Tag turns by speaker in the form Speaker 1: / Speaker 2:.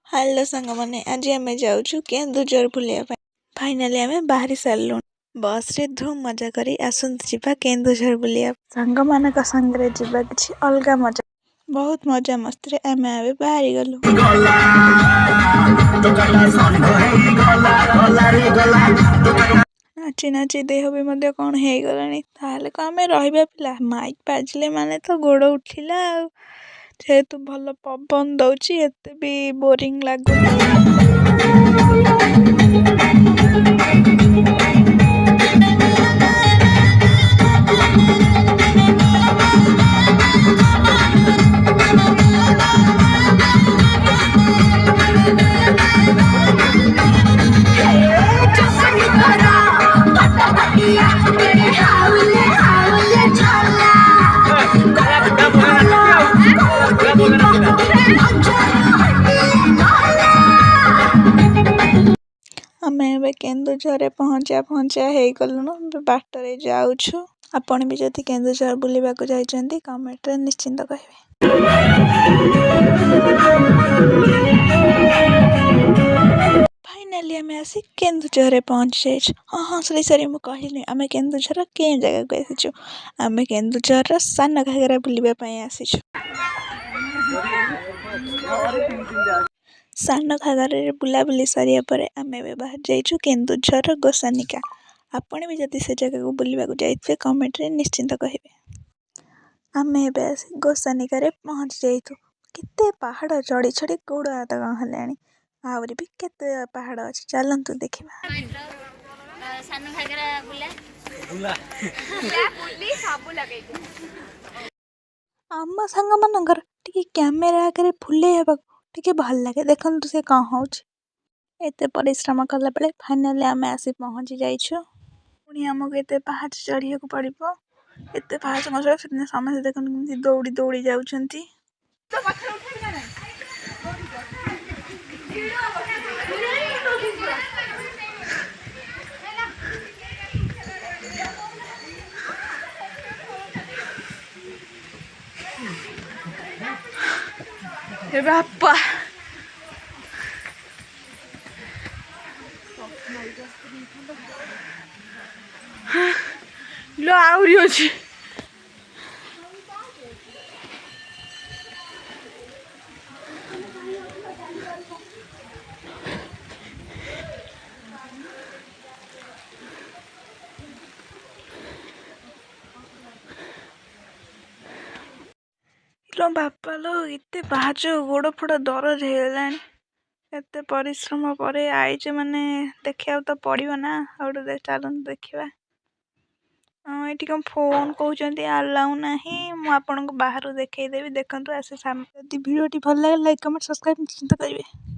Speaker 1: Hello सांग मैंने आज आम जाऊँ केन्दुझर बुलाया फाइनाली आम बाहरी सारू बस रे धूम मजा करी आसतु जा केन्दुझर बुलाया सांग मान संगे जा कि अलग मजा बहुत मजा मस्ती आम बाहरी गलु नाची नाची देह भी कौन हो गला आम रहा पिला माइक बाजिले माने तो गोड़ उठिला जेहेतु भल पवन दौची एते भी बोरिंग लगुनि आम ए केन्दुझर पहुँचा पहुँचा हो गलुणु बाटर जाऊँ आपण भी जदि केन्दुझर बुलवाक जाइछन्ति कमेंट रे निश्चिंत कहिबे। फाइनाली आम आसी केन्दुझर पहुँची जाइछु हाँ सरी मुझे कहली आम केन्दुझर के जगह को आसीचु आम केन्दुझर सान घागरा बुलवाई आसीचु सान घागरा बुलाबुली सरिया परे आम बाहर जाइछु केन्दुझर गोसानिका आपण भी जदि से जगह को बुलवाक जाइए कमेंट रे निश्चिंत कहिबे। आम ए गोसानिका रे पहुँची जाइतु केते पहाड़ चढ़ी चढ़ी गोड़ हाथ कौन हेलाणी आहरी भी केते पहाड़ अच्छी चलतु देखा आम सांग मानकर कैमेरा आगे फुले टे भल लगे देखु से कौन हो एते परिश्रम कला बेले फाइनाली आम आसी पहुँची जाइछु पुणी आमको एते पाहाच चढ़िया को पड़ो एते पाहाच समस्त देखते दौड़ी दौड़ी जाऊँगी बापा लो आहरी अच्छी लो बापा लो इतने पाहाच गोड़ फोड़ दरज हो एते परिश्रम पर आईचे माने देखा तो पड़ो ना आउटे चलते देखा ये कौन फोन कहते आलाउ ना मुझे बाहर देखईदेवी देखु आसे सामने भिडियो भल लगे लाइक कमेंट सब्सक्राइब निश्चिंत करेंगे।